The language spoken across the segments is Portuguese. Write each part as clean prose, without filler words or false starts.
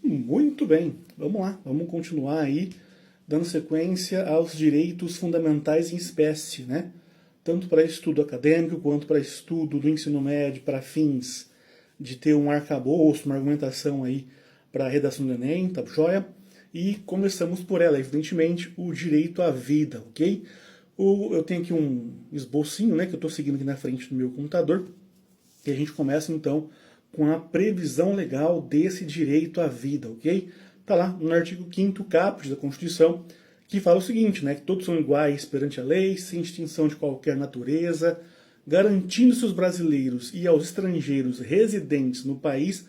Muito bem, vamos lá, vamos continuar aí dando sequência aos direitos fundamentais em espécie, né? Tanto para estudo acadêmico quanto para estudo do ensino médio, para fins de ter um arcabouço, uma argumentação aí para a redação do Enem, tá joia? E começamos por ela, evidentemente, o direito à vida, ok? Eu tenho aqui um esbocinho, né, que eu estou seguindo aqui na frente do meu computador, e a gente começa então com a previsão legal desse direito à vida, ok? Está lá no artigo 5º caput da Constituição, que fala o seguinte, né, que todos são iguais perante a lei, sem distinção de qualquer natureza, garantindo-se aos brasileiros e aos estrangeiros residentes no país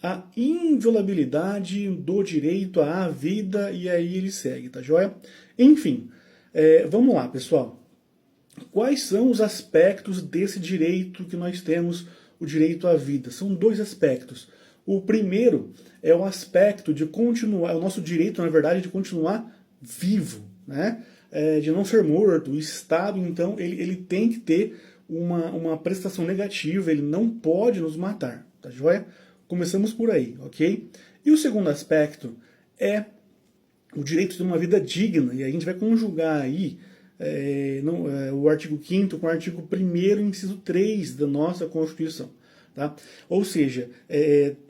a inviolabilidade do direito à vida, e aí ele segue, tá joia? Enfim, vamos lá, pessoal. Quais são os aspectos desse direito que nós temos, o direito à vida? São dois aspectos. O primeiro é o aspecto de continuar, o nosso direito, na verdade, de continuar vivo, né? De não ser morto. O Estado, então, ele tem que ter uma prestação negativa, ele não pode nos matar, tá joia? Começamos por aí, ok? E o segundo aspecto é o direito de uma vida digna, e a gente vai conjugar aí o artigo 5º com o artigo 1º, inciso 3 da nossa Constituição. Tá? Ou seja,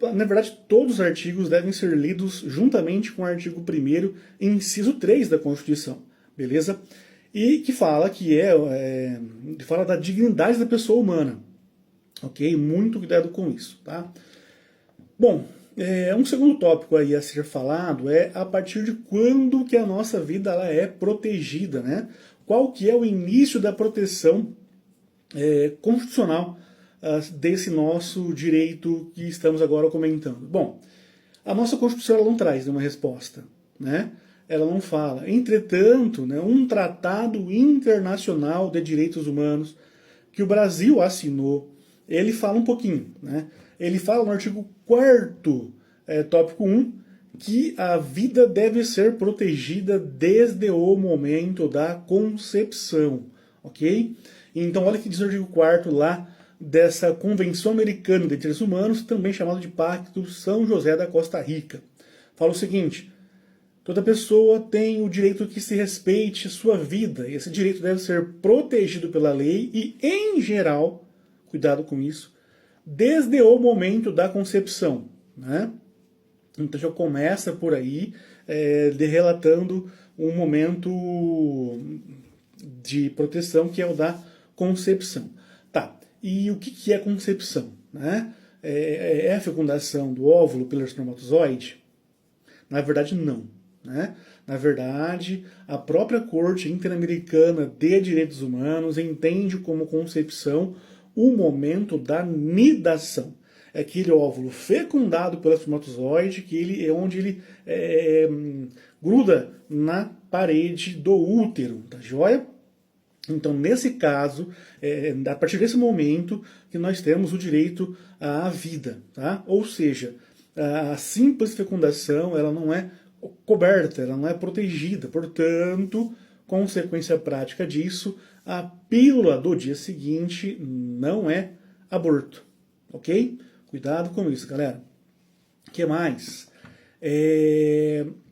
na verdade, todos os artigos devem ser lidos juntamente com o artigo 1º, inciso 3 da Constituição, beleza? E que fala fala da dignidade da pessoa humana, ok? Muito cuidado com isso, tá? Bom, um segundo tópico aí a ser falado é a partir de quando que a nossa vida ela é protegida, né? Qual que é o início da proteção constitucional desse nosso direito que estamos agora comentando? Bom, a nossa Constituição ela não traz uma resposta, né? Ela não fala. Entretanto, né, um tratado internacional de direitos humanos que o Brasil assinou, ele fala um pouquinho, né? Ele fala no artigo 4º, tópico 1, que a vida deve ser protegida desde o momento da concepção, ok? Então, olha que diz o artigo 4º lá dessa Convenção Americana de Direitos Humanos, também chamado de Pacto São José da Costa Rica. Fala o seguinte: toda pessoa tem o direito que se respeite sua vida. Esse direito deve ser protegido pela lei e, em geral, cuidado com isso, desde o momento da concepção, né? Então já começa por aí, relatando um momento de proteção que é o da concepção. Tá, e o que é concepção? Né? É a fecundação do óvulo pelo espermatozoide? Na verdade, não. Né? Na verdade, a própria Corte Interamericana de Direitos Humanos entende como concepção o momento da nidação. É aquele óvulo fecundado pelo espermatozoide, é onde ele gruda na parede do útero, tá joia? Então, nesse caso, a partir desse momento que nós temos o direito à vida, tá? Ou seja, a simples fecundação, ela não é coberta, ela não é protegida. Portanto, consequência prática disso, a pílula do dia seguinte não é aborto, ok? Cuidado com isso, galera. O que mais?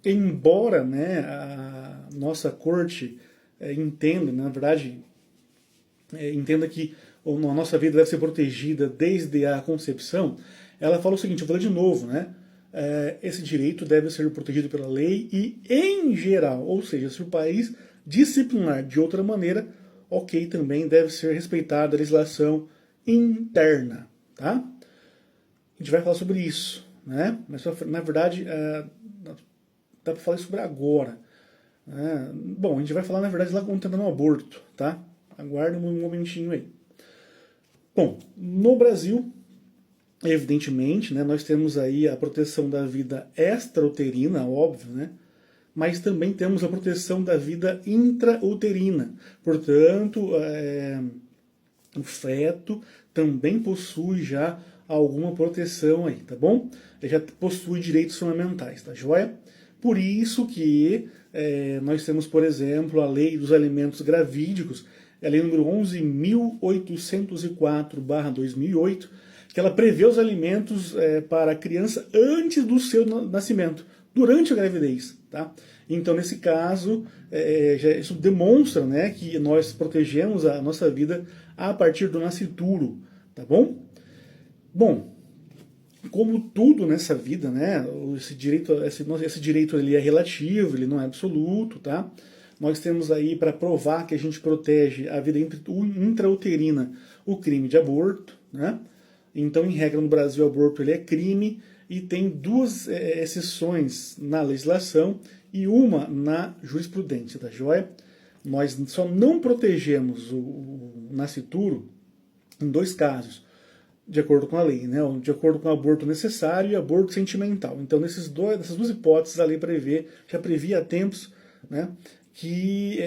Embora, né, a nossa corte entenda, na verdade, entenda que a nossa vida deve ser protegida desde a concepção, ela fala o seguinte, eu vou ler de novo, né? Esse direito deve ser protegido pela lei e, em geral, ou seja, se o país disciplinar de outra maneira, ok, também deve ser respeitada a legislação interna, tá? A gente vai falar sobre isso, né? Mas, na verdade, dá para falar sobre agora. Bom, a gente vai falar, na verdade, lá quando está dando um aborto, tá? Aguarde um momentinho aí. Bom, no Brasil, evidentemente, né, nós temos aí a proteção da vida extrauterina, óbvio, né? Mas também temos a proteção da vida intrauterina. Portanto, o feto também possui já alguma proteção aí, tá bom? Ele já possui direitos fundamentais, tá joia? Por isso que nós temos, por exemplo, a Lei dos Alimentos Gravídicos, a Lei número 11.804/2008, que ela prevê os alimentos para a criança antes do seu nascimento, durante a gravidez. Tá? Então, nesse caso, isso demonstra, né, que nós protegemos a nossa vida a partir do nascituro. Tá bom? Bom, como tudo nessa vida, né, esse direito ele é relativo, ele não é absoluto, tá? Nós temos aí, para provar que a gente protege a vida intrauterina, o crime de aborto, né? Então, em regra, no Brasil, o aborto ele é crime e tem duas exceções na legislação e uma na jurisprudência, tá joia? Nós só não protegemos o nascituro em dois casos, de acordo com a lei, né? De acordo com o aborto necessário e aborto sentimental. Então, nessas duas hipóteses, a lei já previa há tempos, né, que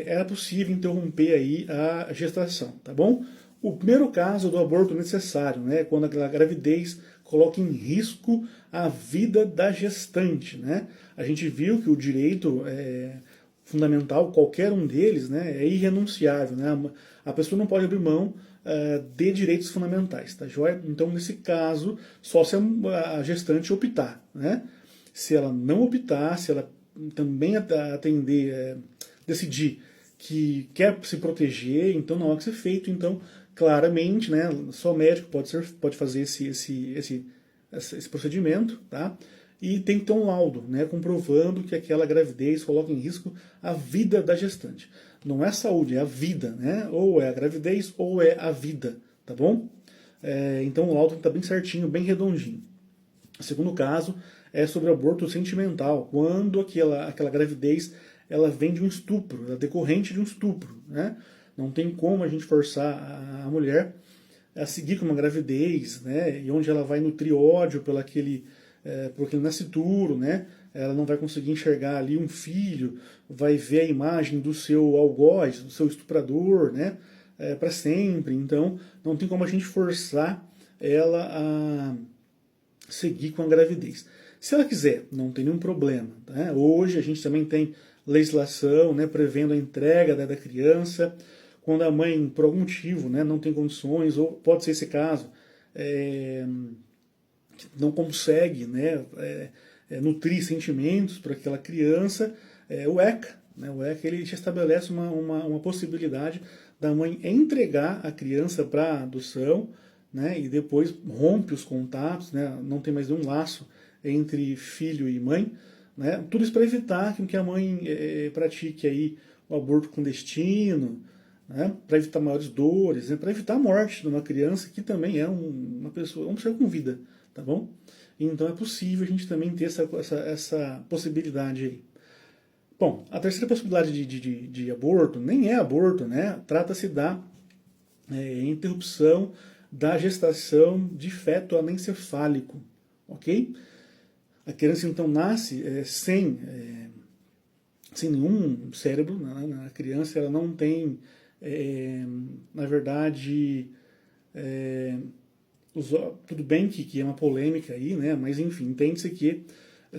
era possível interromper aí a gestação, tá bom? O primeiro caso do aborto necessário, né, quando a gravidez coloca em risco a vida da gestante, né? A gente viu que o direito fundamental, qualquer um deles, né, é irrenunciável, né? A pessoa não pode abrir mão de direitos fundamentais, tá joia? Então, nesse caso, só se a gestante optar, né? Se ela não optar, se ela também decidir que quer se proteger, então não há que ser feito. Então, claramente, né, só o médico pode fazer esse procedimento, tá? E tem que ter um laudo, né, comprovando que aquela gravidez coloca em risco a vida da gestante. Não é a saúde, é a vida, né? Ou é a gravidez ou é a vida, tá bom? Então o laudo está bem certinho, bem redondinho. O segundo caso é sobre aborto sentimental, quando aquela gravidez ela vem de um estupro, ela é decorrente de um estupro, né? Não tem como a gente forçar a mulher a seguir com uma gravidez, né? E onde ela vai nutrir ódio por aquele nascituro, né? Ela não vai conseguir enxergar ali um filho, vai ver a imagem do seu algoz, do seu estuprador, né? Para sempre. Então, não tem como a gente forçar ela a seguir com a gravidez. Se ela quiser, não tem nenhum problema. Né? Hoje a gente também tem legislação, né, prevendo a entrega da criança, quando a mãe, por algum motivo, né, não tem condições, ou pode ser esse caso, não consegue, né, nutrir sentimentos para aquela criança, o ECA. Né, o ECA ele já estabelece uma possibilidade da mãe entregar a criança para adoção, né, e depois rompe os contatos, né, não tem mais nenhum laço entre filho e mãe, né, tudo isso para evitar que a mãe pratique aí o aborto clandestino, né, para evitar maiores dores, né, para evitar a morte de uma criança que também é uma pessoa, um ser com vida, tá bom? Então é possível a gente também ter essa possibilidade aí. Bom, a terceira possibilidade de aborto nem é aborto, né? Trata-se da interrupção da gestação de feto anencefálico, ok? A criança então nasce sem nenhum cérebro, né? A criança ela não tem, na verdade, tudo bem que é uma polêmica aí, né? Mas enfim, entende-se que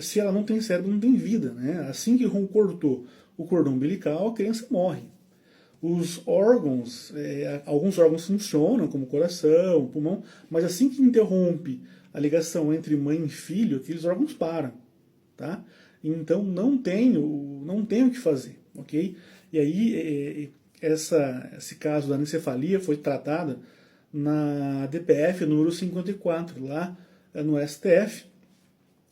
se ela não tem cérebro, não tem vida, né? Assim que cortou o cordão umbilical, a criança morre. Os órgãos, alguns órgãos funcionam, como o coração, o pulmão, mas assim que interrompe a ligação entre mãe e filho, aqueles órgãos param, tá? Então não tem o que fazer, ok? E aí esse caso da anencefalia foi tratado na DPF número 54, lá no STF,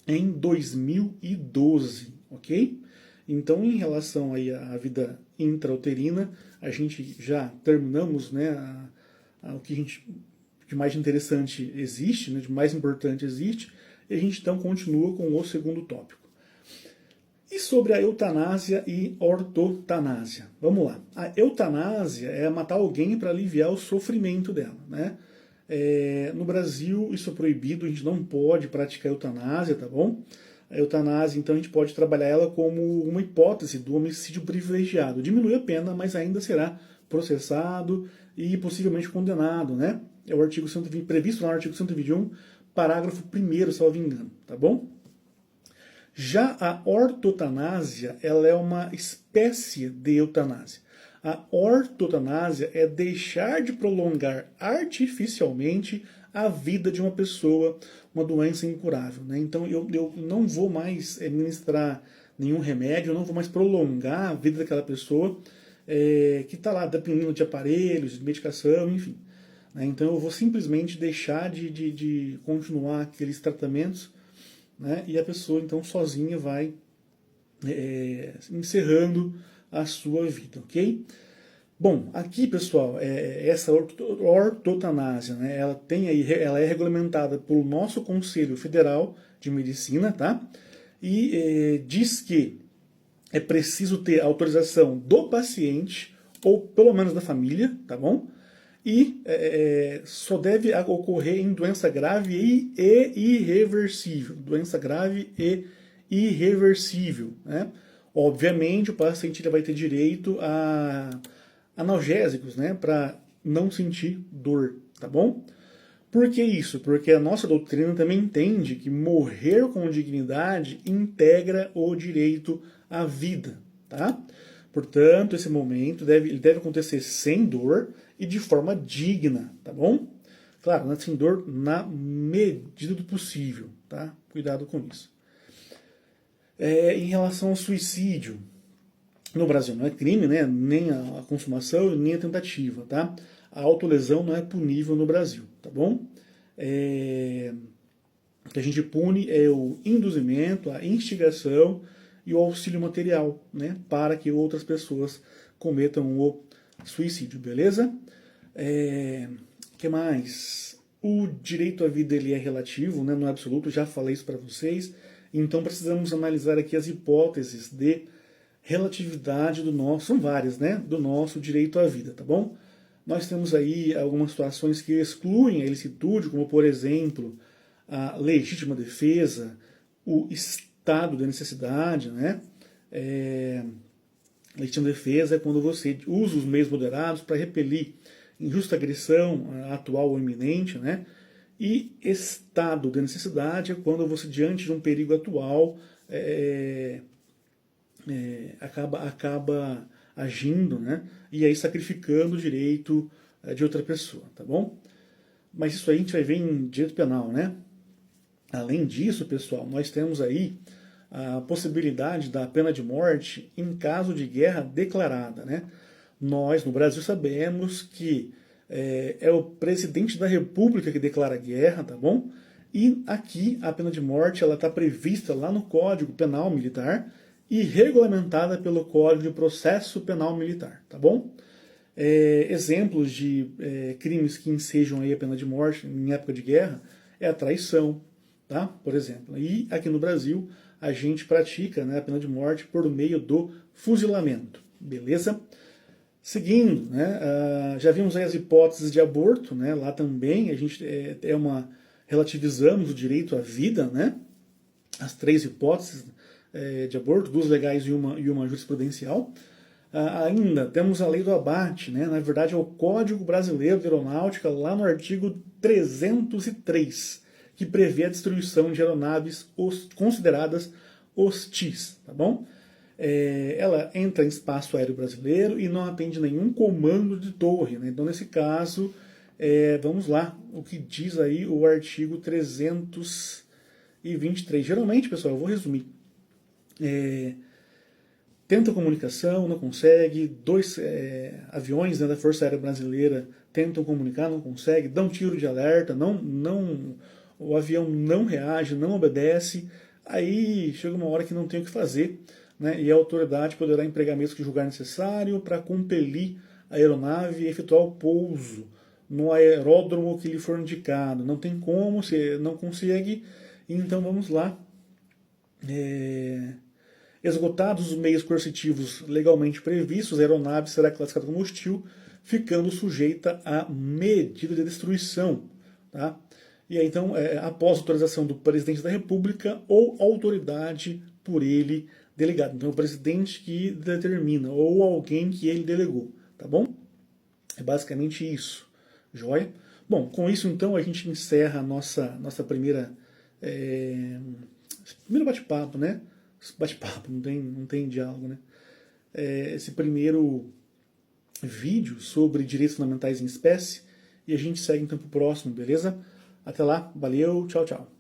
em 2012, ok? Então, em relação aí à vida intrauterina, a gente já terminamos, né, o que de mais interessante existe, né, de mais importante existe, e a gente então continua com o segundo tópico. E sobre a eutanásia e ortotanásia? Vamos lá. A eutanásia é matar alguém para aliviar o sofrimento dela, né? No Brasil isso é proibido, a gente não pode praticar eutanásia, tá bom? A eutanásia, então, a gente pode trabalhar ela como uma hipótese do homicídio privilegiado. Diminui a pena, mas ainda será processado e possivelmente condenado, né? É o artigo 120, previsto no artigo 121, parágrafo 1º, se eu não me engano, tá bom? Já a ortotanásia, ela é uma espécie de eutanásia. A ortotanásia é deixar de prolongar artificialmente a vida de uma pessoa, uma doença incurável, né? Então eu não vou mais ministrar nenhum remédio, eu não vou mais prolongar a vida daquela pessoa que está lá dependendo de aparelhos, de medicação, enfim. Né? Então eu vou simplesmente deixar de continuar aqueles tratamentos, né? E a pessoa então sozinha vai encerrando a sua vida, ok? Bom, aqui pessoal, essa ortotanásia, né, ela é regulamentada pelo nosso Conselho Federal de Medicina, tá? E diz que é preciso ter autorização do paciente, ou pelo menos da família, tá bom? E só deve ocorrer em doença grave e irreversível. Doença grave e irreversível, né? Obviamente, o paciente vai ter direito a analgésicos, né, para não sentir dor, tá bom? Por que isso? Porque a nossa doutrina também entende que morrer com dignidade integra o direito à vida, tá? Portanto, esse momento ele deve acontecer sem dor e de forma digna, tá bom? Claro, sem dor na medida do possível, tá? Cuidado com isso. Em relação ao suicídio, no Brasil não é crime, né? Nem a consumação, nem a tentativa, tá? A autolesão não é punível no Brasil, tá bom? O que a gente pune é o induzimento, a instigação e o auxílio material, né? Para que outras pessoas cometam o suicídio, beleza? Que mais? O direito à vida ele é relativo, né? Não é absoluto, já falei isso para vocês. Então precisamos analisar aqui as hipóteses de relatividade do nosso, são várias, né? Do nosso direito à vida, tá bom? Nós temos aí algumas situações que excluem a ilicitude, como por exemplo, a legítima defesa, o estado de necessidade, né? Legítima defesa é quando você usa os meios moderados para repelir injusta agressão atual ou iminente, né? E estado de necessidade é quando você, diante de um perigo atual, acaba agindo, né? E aí sacrificando o direito de outra pessoa, tá bom? Mas isso aí a gente vai ver em direito penal, né? Além disso, pessoal, nós temos aí a possibilidade da pena de morte em caso de guerra declarada, né? Nós, no Brasil, sabemos que é o presidente da República que declara guerra, tá bom? E aqui a pena de morte ela está prevista lá no Código Penal Militar e regulamentada pelo Código de Processo Penal Militar, tá bom? Exemplos de crimes que ensejam aí a pena de morte em época de guerra é a traição, tá? Por exemplo. E aqui no Brasil a gente pratica, né, a pena de morte por meio do fuzilamento, beleza? Seguindo, né, já vimos aí as hipóteses de aborto, né? Lá também a gente relativizamos o direito à vida, né? As três hipóteses de aborto, duas legais e uma jurisprudencial. Ainda temos a lei do abate, né? Na verdade é o Código Brasileiro de Aeronáutica, lá no artigo 303, que prevê a destruição de aeronaves consideradas hostis, tá bom? Ela entra em espaço aéreo brasileiro e não atende nenhum comando de torre, né? Então nesse caso, vamos lá, o que diz aí o artigo 323. Geralmente, pessoal, eu vou resumir. Tenta comunicação, não consegue. Dois aviões, né, da Força Aérea Brasileira tentam comunicar, não consegue. Dão tiro de alerta, o avião não reage, não obedece. Aí chega uma hora que não tem o que fazer, né, e a autoridade poderá empregar meios que julgar necessário para compelir a aeronave a efetuar o pouso no aeródromo que lhe for indicado. Não tem como, você não consegue. Então vamos lá. Esgotados os meios coercitivos legalmente previstos, a aeronave será classificada como hostil, ficando sujeita à medida de destruição. Tá? E aí, então, após autorização do presidente da República ou autoridade por ele delegada. Então, o presidente que determina, ou alguém que ele delegou. Tá bom? É basicamente isso. Joia? Bom, com isso, então, a gente encerra a nossa primeira... primeiro bate-papo, né? Bate-papo, não tem diálogo, né? Esse primeiro vídeo sobre direitos fundamentais em espécie e a gente segue então para o próximo, beleza? Até lá, valeu, tchau, tchau.